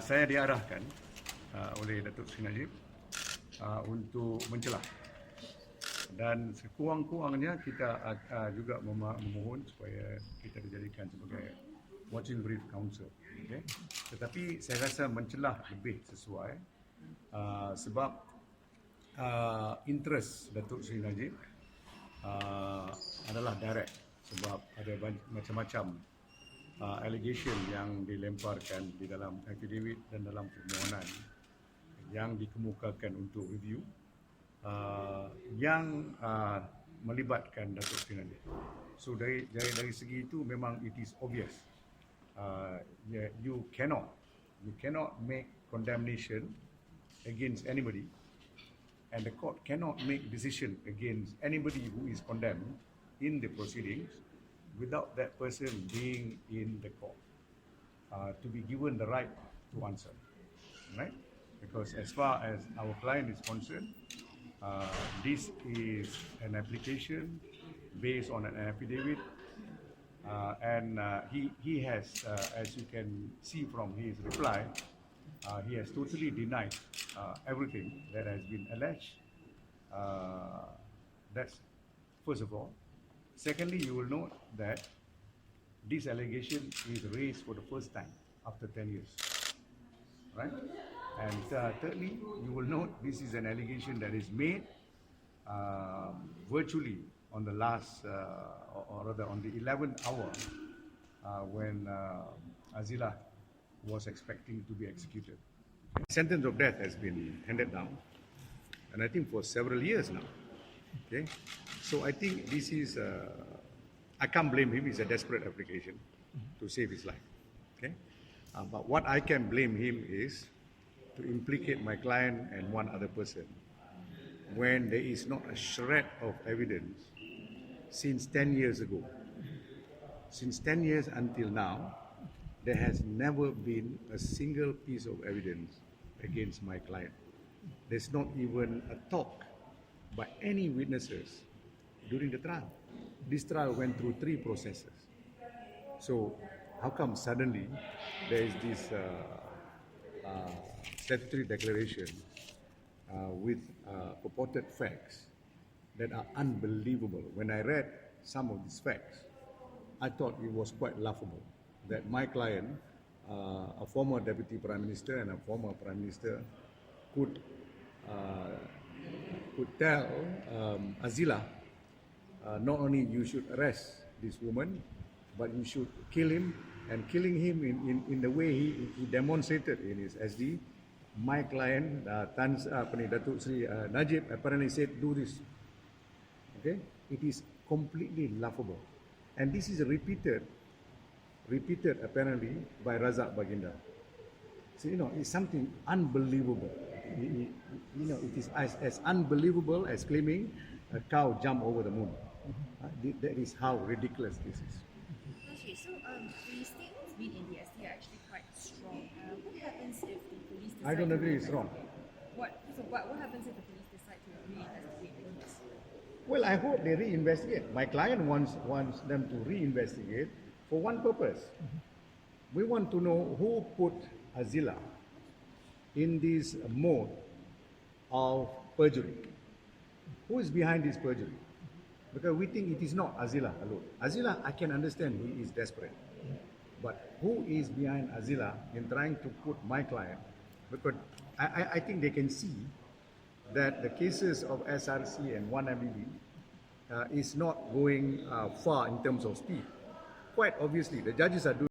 saya diarahkan oleh Datuk Seri Najib untuk mencelah, dan sekurang-kurangnya kita juga memohon supaya kita dijadikan sebagai watching brief counsel. Okay? Tetapi saya rasa mencelah lebih sesuai sebab interest Datuk Seri Najib adalah direct, sebab ada macam-macam allegation yang dilemparkan di dalam affidavit dan dalam permohonan yang dikemukakan untuk review yang melibatkan Datuk Seri Najib. So dari segi itu memang it is obvious. You cannot make condemnation against anybody, and the court cannot make decision against anybody who is condemned in the proceedings without that person being in the court to be given the right to answer, right? Because as far as our client is concerned, this is an application based on an affidavit, and he has, as you can see from his reply, he has totally denied everything that has been alleged. That's first of all. Secondly, you will note that this allegation is raised for the first time after 10 years, right? And thirdly, you will note this is an allegation that is made virtually on the last, or rather on the 11th hour when Azila was expecting to be executed. Sentence of death has been handed down, and I think for several years now. Okay, so I think this is, I can't blame him, it's a desperate application to save his life. Okay, but what I can blame him is to implicate my client and one other person when there is not a shred of evidence since 10 years ago. Since 10 years until now, there has never been a single piece of evidence against my client. There's not even a talk by any witnesses during the trial. This trial went through 3 processes. So how come suddenly there is this statutory declaration with purported facts that are unbelievable? When I read some of these facts, I thought it was quite laughable that my client, a former Deputy Prime Minister and a former Prime Minister, could tell Azila, not only you should arrest this woman, but you should kill him, and killing him in the way he demonstrated in his SD. My client, Datuk Seri Najib, apparently said, do this. Okay? It is completely laughable. And this is repeated apparently by Razak Baginda. So, it's something unbelievable. It is as unbelievable as claiming a cow jumped over the moon. That is how ridiculous this is. Okay, so the statements made in the ST are actually quite strong. What happens if the police decide I don't agree it's wrong. What happens if the police decide to reinvestigate the case? Well, I hope they reinvestigate. My client wants them to reinvestigate for one purpose. We want to know who put Azila in this mode of perjury. Who is behind this perjury? Because we think it is not Azila alone. Azila, I can understand he is desperate. But who is behind Azila in trying to put my client? Because I think they can see that the cases of SRC and 1MBB is not going far in terms of speed. Quite obviously, the judges are doing